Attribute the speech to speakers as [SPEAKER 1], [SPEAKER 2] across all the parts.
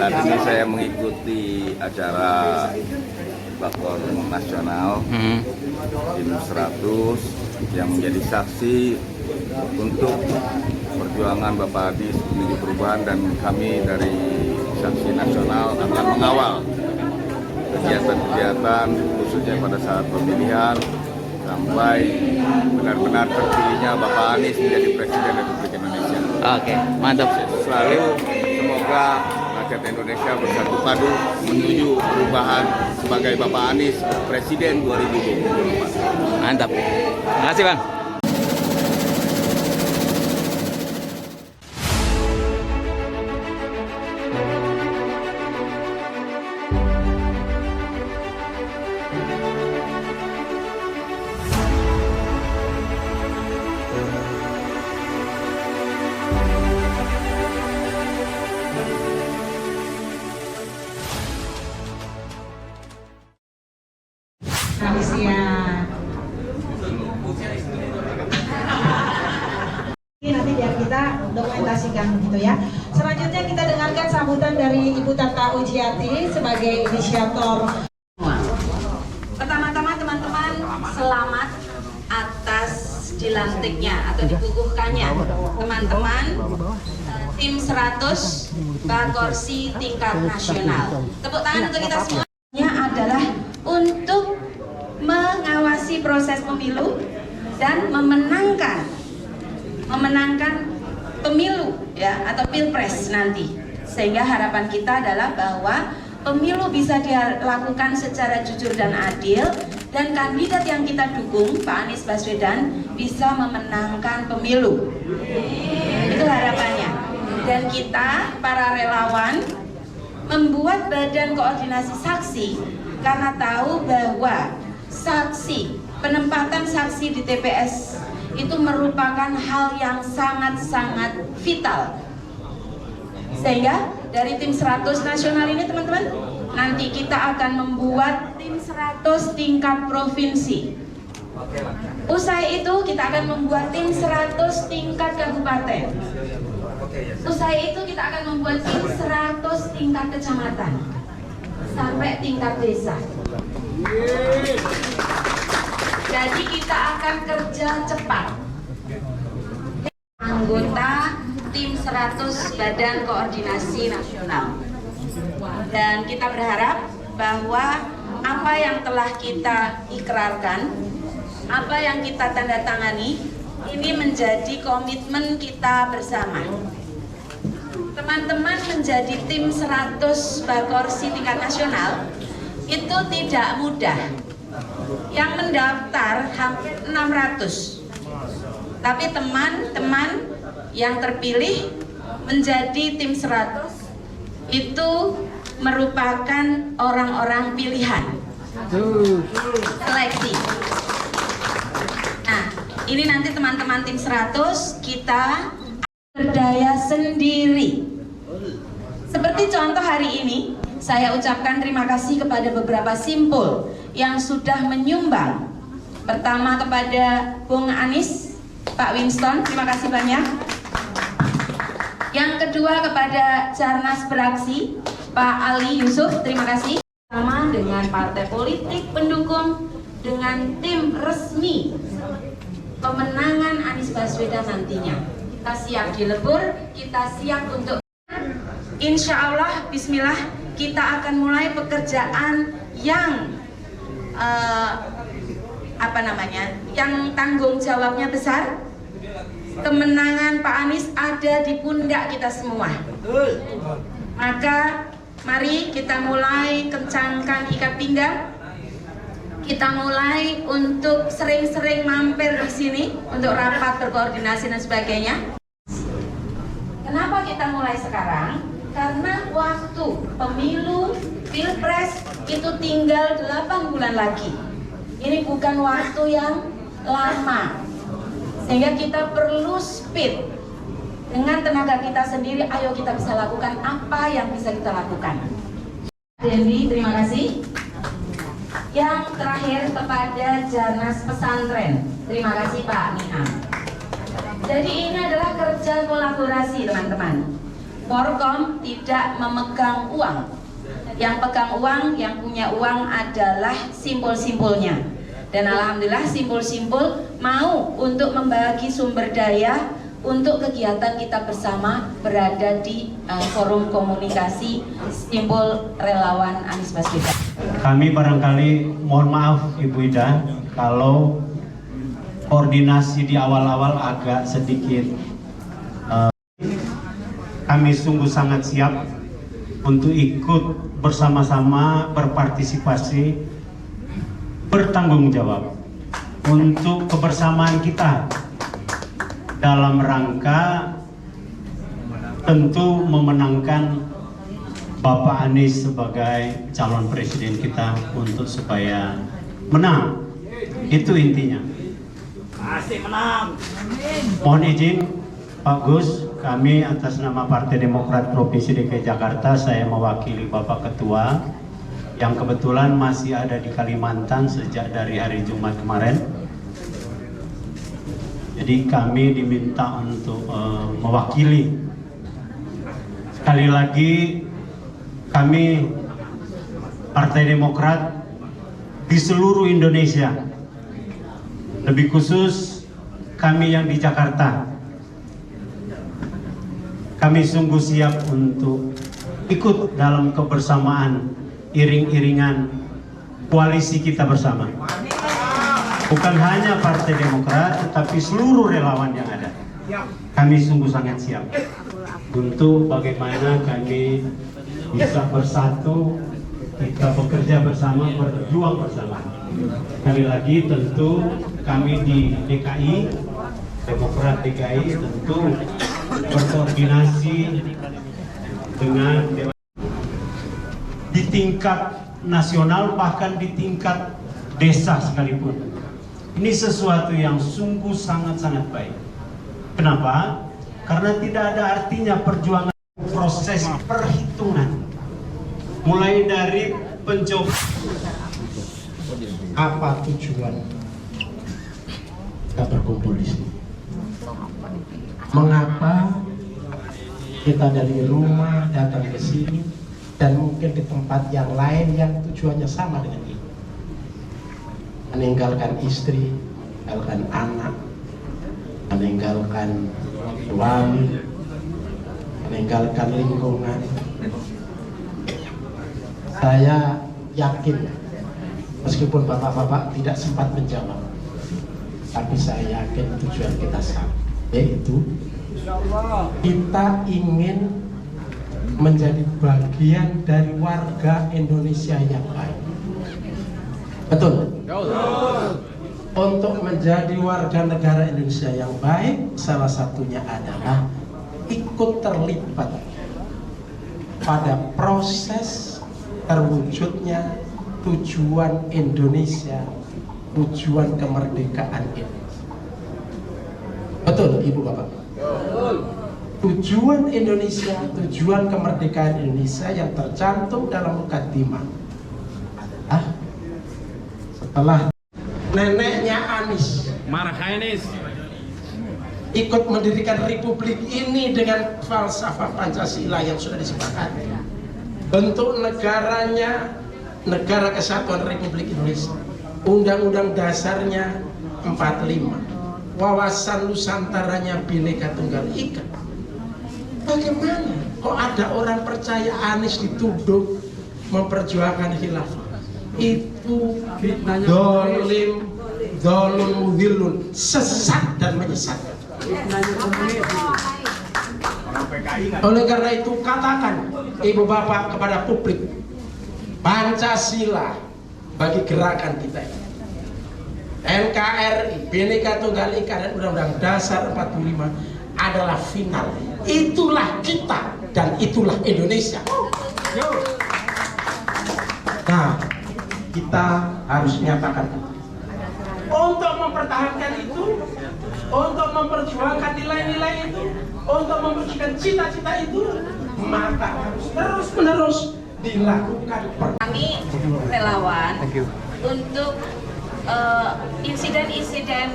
[SPEAKER 1] saat ini saya mengikuti acara Bakor Nasional tim 100 yang menjadi saksi untuk perjuangan Bapak Anies menuju perubahan, dan kami dari Saksi Nasional akan mengawal kegiatan-kegiatan khususnya pada saat pemilihan sampai benar-benar terpilihnya Bapak Anies menjadi Presiden Republik Indonesia.
[SPEAKER 2] Oke, mantap.
[SPEAKER 1] Selalu semoga rakyat Indonesia bersatu padu menuju perubahan sebagai Bapak Anies Presiden 2024.
[SPEAKER 2] Mantap. Terima kasih, Bang.
[SPEAKER 3] Nanti biar kita dokumentasikan gitu ya. Selanjutnya kita dengarkan sambutan dari Ibu Tata Ujiati sebagai inisiator.
[SPEAKER 4] Pertama-tama teman-teman, selamat atas dilantiknya atau dikukuhkannya teman-teman tim 100 Bakorsi tingkat nasional. Tepuk tangan untuk kita semua. Adalah untuk mengawasi proses pemilu dan memenangkan pemilu ya, atau pilpres nanti, sehingga harapan kita adalah bahwa pemilu bisa dilakukan secara jujur dan adil, dan kandidat yang kita dukung Pak Anies Baswedan bisa memenangkan pemilu. Itu harapannya. Dan kita para relawan membuat badan koordinasi saksi karena tahu bahwa saksi, penempatan saksi di TPS itu merupakan hal yang sangat-sangat vital. Sehingga dari tim 100 nasional ini teman-teman, nanti kita akan membuat tim 100 tingkat provinsi. Usai itu kita akan membuat tim 100 tingkat kabupaten. Usai itu kita akan membuat tim 100 tingkat kecamatan sampai tingkat desa. Jadi kita akan kerja cepat. Anggota tim 100 Badan Koordinasi Nasional. Dan kita berharap bahwa apa yang telah kita ikrarkan, apa yang kita tanda tangani, ini menjadi komitmen kita bersama. Teman-teman menjadi tim 100 Bakorsi tingkat nasional itu tidak mudah. Yang mendaftar hampir 600. Tapi teman-teman yang terpilih menjadi tim 100 itu merupakan orang-orang pilihan. Seleksi. Nah, ini nanti teman-teman tim 100 kita berdaya sendiri. Seperti contoh hari ini, saya ucapkan terima kasih kepada beberapa simpul yang sudah menyumbang. Pertama kepada Bung Anies, Pak Winston, terima kasih banyak. Yang kedua kepada Jarnas Beraksi, Pak Ali Yusuf, terima kasih. Sama dengan partai politik pendukung, dengan tim resmi pemenangan Anies Baswedan nantinya. Kita siap dilebur, kita siap untuk insya Allah, bismillah, kita akan mulai pekerjaan yang yang tanggung jawabnya besar. Kemenangan Pak Anies ada di pundak kita semua. Maka mari kita mulai kencangkan ikat pinggang. Kita mulai untuk sering-sering mampir di sini untuk rapat berkoordinasi dan sebagainya. Kenapa kita mulai sekarang? Karena waktu pemilu pilpres itu tinggal 8 bulan lagi. Ini bukan waktu yang lama, sehingga kita perlu speed. Dengan tenaga kita sendiri, ayo kita bisa lakukan apa yang bisa kita lakukan. Dendi, terima kasih. Yang terakhir kepada Jarnas Pesantren, terima kasih Pak Niam. Jadi ini adalah kerja kolaborasi teman-teman. Forkom tidak memegang uang. Yang pegang uang, yang punya uang adalah simpul-simpulnya. Dan alhamdulillah simpul-simpul mau untuk membagi sumber daya untuk kegiatan kita bersama berada di forum komunikasi Simpul Relawan Anies Baswedan.
[SPEAKER 5] Kami barangkali mohon maaf Ibu Ida kalau koordinasi di awal-awal agak sedikit. Kami sungguh sangat siap untuk ikut bersama-sama berpartisipasi, bertanggung jawab untuk kebersamaan kita dalam rangka tentu memenangkan Bapak Anies sebagai calon presiden kita untuk supaya menang. Itu intinya. Pasti menang. Mohon izin Pak Gus, kami atas nama Partai Demokrat Provinsi DKI Jakarta, saya mewakili Bapak Ketua yang kebetulan masih ada di Kalimantan sejak dari hari Jumat kemarin. Jadi kami diminta untuk mewakili. Sekali lagi kami Partai Demokrat di seluruh Indonesia, lebih khusus kami yang di Jakarta, kami sungguh siap untuk ikut dalam kebersamaan iring-iringan koalisi kita bersama. Bukan hanya Partai Demokrat, tetapi seluruh relawan yang ada. Kami sungguh sangat siap untuk bagaimana kami bisa bersatu, kita bekerja bersama, berjuang bersama. Sekali lagi tentu kami di DKI, Demokrat DKI tentu berkoordinasi dengan di tingkat nasional bahkan di tingkat desa sekalipun. Ini sesuatu yang sungguh sangat-sangat baik. Kenapa? Karena tidak ada artinya perjuangan proses perhitungan. Mulai dari pencoba.
[SPEAKER 6] Apa tujuan kita berkumpul di sini? Mengapa kita dari rumah datang ke sini dan mungkin di tempat yang lain yang tujuannya sama dengan ini? Meninggalkan istri, meninggalkan anak, meninggalkan suami, meninggalkan lingkungan. Saya yakin, meskipun bapak-bapak tidak sempat menjawab, tapi saya yakin tujuan kita sama, yaitu kita ingin menjadi bagian dari warga Indonesia yang baik. Betul? Untuk menjadi warga negara Indonesia yang baik, salah satunya adalah ikut terlibat pada proses terwujudnya tujuan Indonesia, tujuan kemerdekaan Indonesia. Betul, Ibu Bapak? Tujuan Indonesia, tujuan kemerdekaan Indonesia yang tercantum dalam Mukaddimah adalah setelah neneknya Anies ikut mendirikan republik ini dengan falsafah Pancasila yang sudah disepakati. Bentuk negaranya Negara Kesatuan Republik Indonesia, Undang-Undang Dasarnya 45, wawasan Nusantaranya Bhinneka Tunggal Ika. Bagaimana kok ada orang percaya Anies dituduh memperjuangkan khilafah? Itu dolim, dolun muhilun, sesat dan menyesatkan. Oleh karena itu katakan Ibu Bapak kepada publik, Pancasila bagi gerakan kita ini, NKRI, Bhinneka Tunggal Ika dan Undang-Undang Dasar 45 adalah final. Itulah kita dan itulah Indonesia. Nah, kita harus menyatakan untuk mempertahankan itu, untuk memperjuangkan nilai-nilai itu, untuk memperjuangkan cita-cita itu, maka harus terus-menerus dilakukan.
[SPEAKER 4] Kami relawan untuk insiden-insiden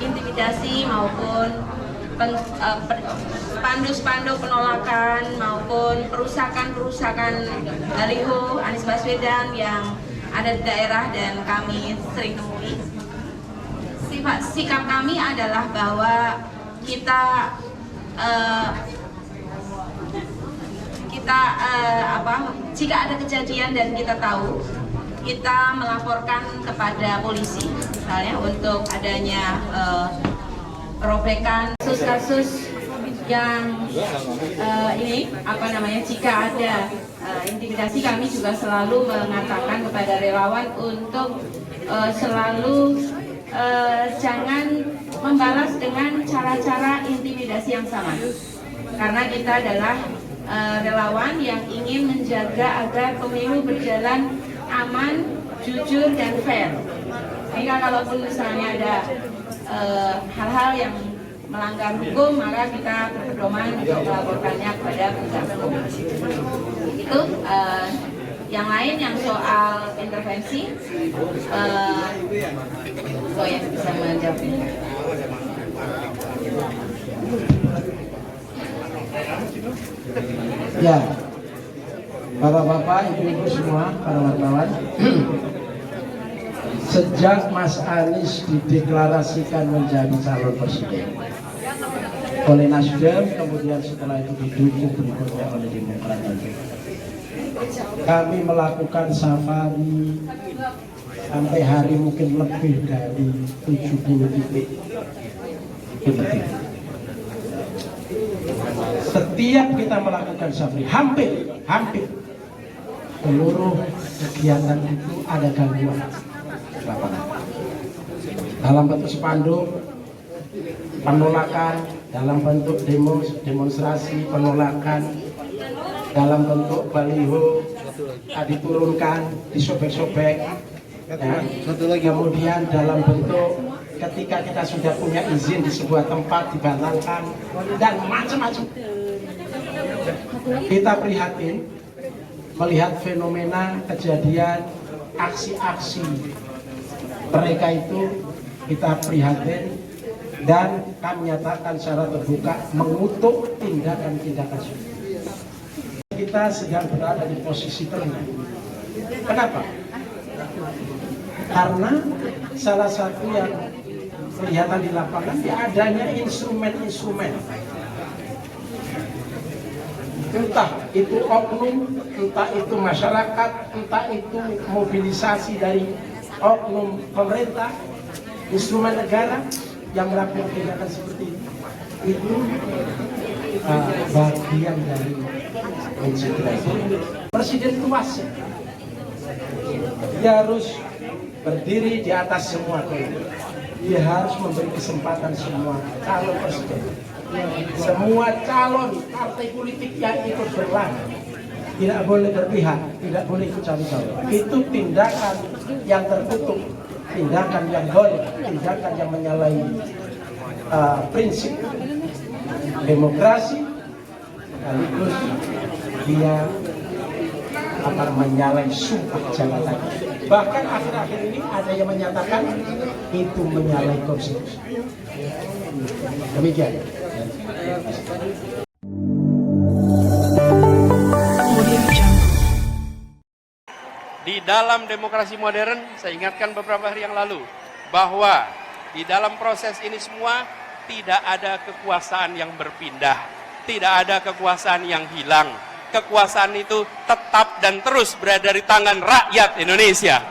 [SPEAKER 4] intimidasi maupun spanduk penolakan maupun perusakan baliho Anies Baswedan yang ada di daerah dan kami sering temui. Sikap kami adalah bahwa kita jika ada kejadian dan kita tahu, kita melaporkan kepada polisi, misalnya untuk adanya perobekan kasus-kasus yang jika ada intimidasi, kami juga selalu mengatakan kepada relawan untuk selalu jangan membalas dengan cara-cara intimidasi yang sama, karena kita adalah relawan yang ingin menjaga agar pemilu berjalan aman, jujur, dan fair. Sehingga kalaupun misalnya ada hal-hal yang melanggar hukum, maka kita berpedoman untuk melaporkannya kepada penegak hukum. Itu yang lain yang soal intervensi, saya bisa menjawab.
[SPEAKER 6] Ya, Bapak-bapak, Ibu-ibu semua, para wartawan. Sejak Mas Anies dideklarasikan menjadi calon presiden oleh Nasdem, kemudian setelah itu didukung berikutnya oleh Demokrat, kami melakukan safari sampai hari mungkin lebih dari 70 titik. Setiap kita melakukan safari, hampir seluruh kegiatan itu ada gangguan dalam bentuk spanduk penolakan, dalam bentuk demonstrasi penolakan, dalam bentuk baliho diturunkan, disobek-sobek, ya. Kemudian dalam bentuk ketika kita sudah punya izin di sebuah tempat dibatalkan dan macam-macam. Kita prihatin melihat fenomena kejadian aksi-aksi mereka itu, kita prihatin dan kami nyatakan secara terbuka mengutuk tindakan-tindakan itu. Kita sedang berada di posisi terendah. Kenapa? Karena salah satu yang kelihatan di lapangan adanya instrumen-instrumen, entah itu oknum, entah itu masyarakat, entah itu mobilisasi dari oknum pemerintah, instrumen negara yang melakukan tindakan seperti itu bagian dari konsentrasi. Presiden itu wasit, dia harus berdiri di atas semua golongan. Dia harus memberi kesempatan semua calon presiden, semua calon partai politik yang ikut berlaga, tidak boleh berpihak, tidak boleh ikut campur. Itu tindakan yang tertutup, tindakan yang golek, tindakan yang menyalahi prinsip demokrasi, sekaligus dia akan menyalahi sumpah jabatan. Bahkan akhir-akhir ini ada yang menyatakan itu menyalahi konstitusi. Demikian.
[SPEAKER 7] Di dalam demokrasi modern, saya ingatkan beberapa hari yang lalu, bahwa di dalam proses ini semua tidak ada kekuasaan yang berpindah, tidak ada kekuasaan yang hilang. Kekuasaan itu tetap dan terus berada di tangan rakyat Indonesia.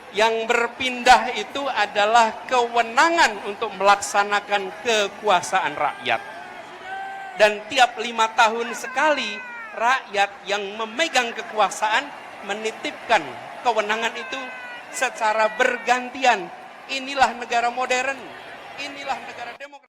[SPEAKER 7] Yang berpindah itu adalah kewenangan untuk melaksanakan kekuasaan rakyat. Dan tiap 5 tahun sekali, rakyat yang memegang kekuasaan menitipkan kewenangan itu secara bergantian. Inilah negara modern, inilah negara demokrasi.